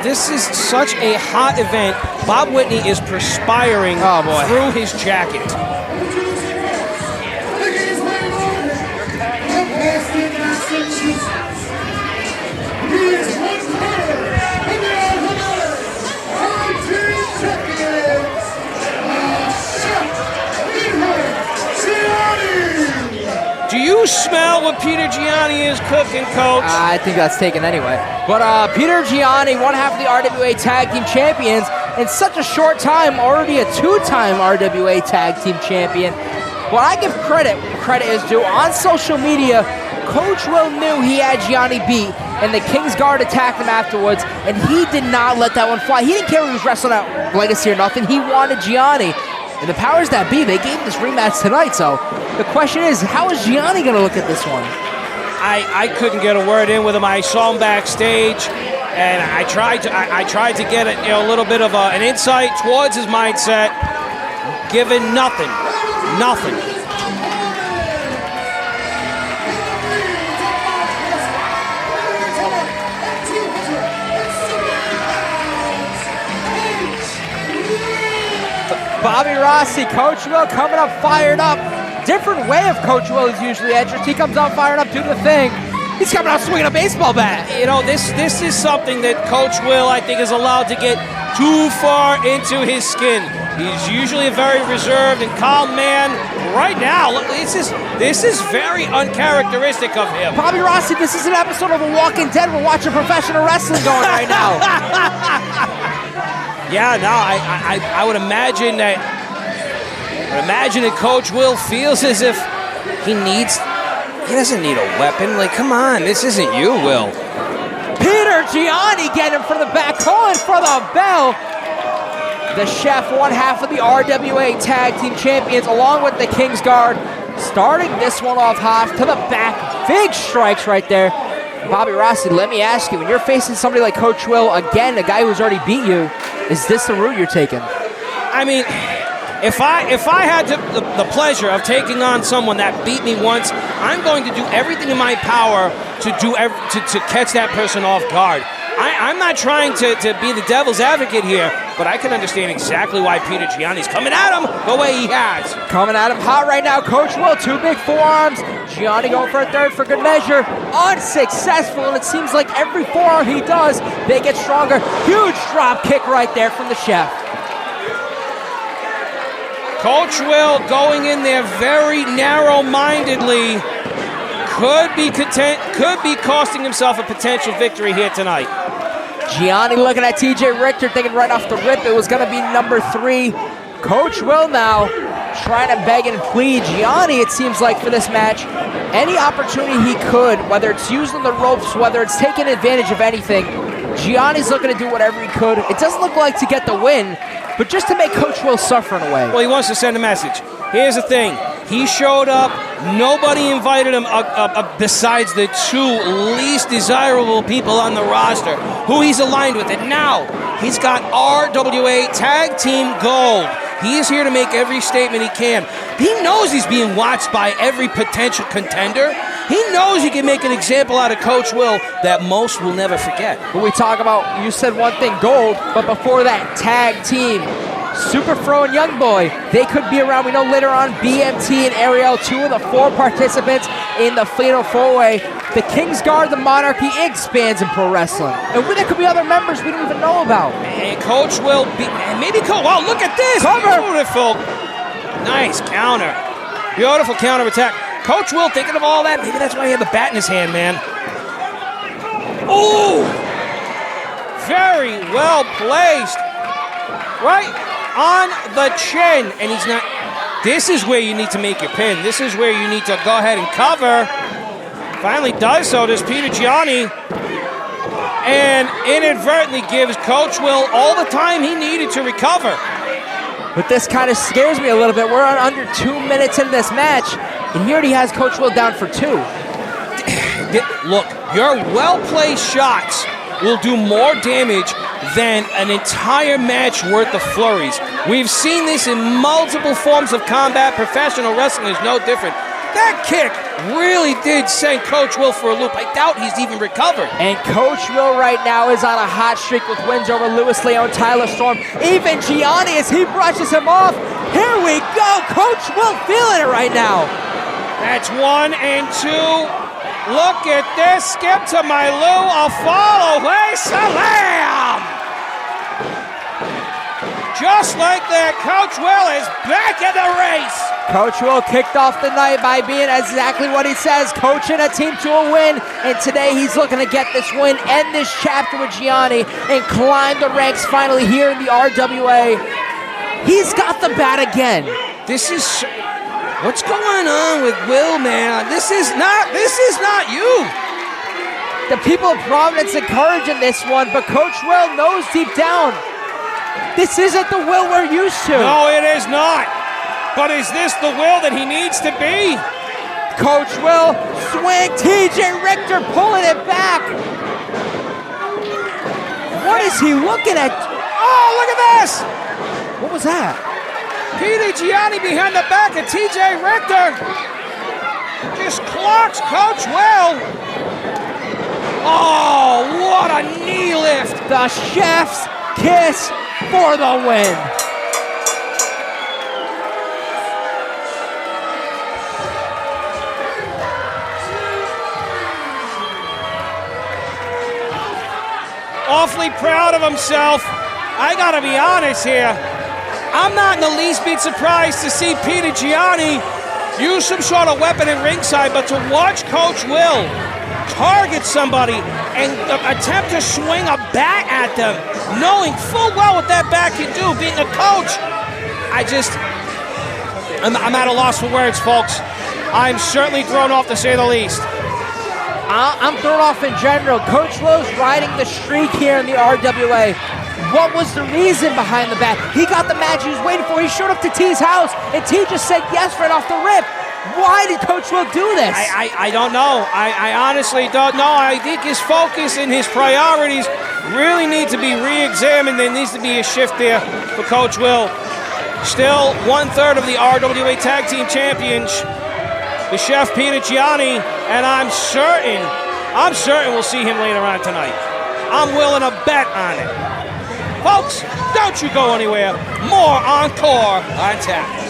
this is such a hot event. Bob Whitney is perspiring through his jacket. Do you smell what Peter Gianni is cooking, Coach? I think that's taken anyway. But Peter Gianni, one half of the RWA Tag Team Champions, in such a short time, already a two-time RWA Tag Team Champion. What I give credit is due. On social media, Coach Will knew he had Gianni beat, and the Kingsguard attacked him afterwards, and he did not let that one fly. He didn't care if he was wrestling at Legacy or nothing. He wanted Gianni. And the powers that be, they gave him this rematch tonight, so the question is, how is Gianni going to look at this one? I couldn't get a word in with him. I saw him backstage, and I tried to get a little bit of an insight towards his mindset. Given nothing. Bobby Rossi, Coach Will coming up fired up. Different way of Coach Will is usually entrance. He comes out fired up, do the thing. He's coming out swinging a baseball bat. You know, this is something that Coach Will, I think, is allowed to get too far into his skin. He's usually a very reserved and calm man. Right now, look, this is very uncharacteristic of him. Bobby Rossi, this is an episode of The Walking Dead. We're watching professional wrestling going right now. Yeah, no, I would imagine that Coach Will feels as if he doesn't need a weapon. Like, come on, this isn't you, Will. Peter Gianni getting for the back, calling for the bell. The Chef, one half of the RWA Tag Team Champions, along with the Kingsguard, starting this one off hot to the back. Big strikes right there. Bobby Rossi, let me ask you, when you're facing somebody like Coach Will, again, a guy who's already beat you, is this the route you're taking? I mean, if I had the pleasure of taking on someone that beat me once, I'm going to do everything in my power to catch that person off guard. I'm not trying to be the devil's advocate here, but I can understand exactly why Peter Gianni's coming at him the way he has. Coming at him hot right now, Coach Will, two big forearms. Gianni going for a third for good measure. Unsuccessful, and it seems like every forearm he does, they get stronger. Huge drop kick right there from the Chef. Coach Will going in there very narrow-mindedly could be costing himself a potential victory here tonight. Gianni looking at TJ Richter, thinking right off the rip it was going to be number 3. Coach Will now trying to beg and plead. Gianni, it seems like, for this match, any opportunity he could, whether it's using the ropes, whether it's taking advantage of anything, Gianni's looking to do whatever he could. It doesn't look like to get the win, but just to make Coach Will suffer in a way. Well, he wants to send a message. Here's the thing. He showed up. Nobody invited him besides the 2 least desirable people on the roster who he's aligned with. And now he's got RWA Tag Team Gold. He is here to make every statement he can. He knows he's being watched by every potential contender. He knows he can make an example out of Coach Will that most will never forget. When we talk about, you said one thing, gold, but before that, tag team. Super Fro and Young Boy, they could be around. We know later on BMT and Ariel, 2 of the 4 participants in the Fatal 4-Way. The Kingsguard, the Monarchy expands in pro wrestling. And there could be other members we don't even know about. And Coach will be, and maybe Coach, wow, look at this. Cover. Beautiful. Nice counter. Beautiful counter attack. Coach Will thinking of all that. Maybe that's why he had the bat in his hand, man. Ooh. Very well placed. Right on the chin, and he's not. This is where you need to make your pin. This is where you need to go ahead and cover. Finally does so, does Peter Gianni, and inadvertently gives Coach Will all the time he needed to recover. But this kind of scares me a little bit. We're on under 2 minutes into this match, and he already has Coach Will down for 2. Look, your well-placed shots will do more damage than an entire match worth of flurries. We've seen this in multiple forms of combat. Professional wrestling is no different. That kick really did send Coach Will for a loop. I doubt he's even recovered. And Coach Will right now is on a hot streak with wins over Louis Leon, Tyler Storm, even Gianni as he brushes him off. Here we go. Coach Will feeling it right now. That's 1 and 2. Look at this. Skip to my Lou. A fall away. Salam. Just like that, Coach Will is back in the race. Coach Will kicked off the night by being exactly what he says, coaching a team to a win. And today he's looking to get this win, end this chapter with Gianni, and climb the ranks finally here in the RWA. He's got the bat again. This is... What's going on with Will, man? This is not you. The people of Providence encouraging this one, but Coach Will knows deep down, this isn't the Will we're used to. No, it is not. But is this the Will that he needs to be? Coach Will, swing, TJ Richter pulling it back. What is he looking at? Oh, look at this. What was that? Peter Gianni behind the back of TJ Richter. Just clocks Coach Will. Oh, what a knee lift. The chef's kiss for the win. Awfully proud of himself. I gotta be honest here. I'm not in the least bit surprised to see Peter Gianni use some sort of weapon at ringside, but to watch Coach Will target somebody and attempt to swing a bat at them, knowing full well what that bat can do, being a coach, I'm at a loss for words, folks. I'm certainly thrown off to say the least. I'm thrown off in general. Coach Will's riding the streak here in the RWA. What was the reason behind the bat? He got the match he was waiting for. He showed up to T's house, and T just said yes right off the rip. Why did Coach Will do this? I don't know. I honestly don't know. I think his focus and his priorities really need to be re-examined. There needs to be a shift there for Coach Will. Still 1/3 of the RWA Tag Team Champions, the Chef Peter Gianni, and I'm certain we'll see him later on tonight. I'm willing to bet on it. Folks, don't you go anywhere. More Encore on tap.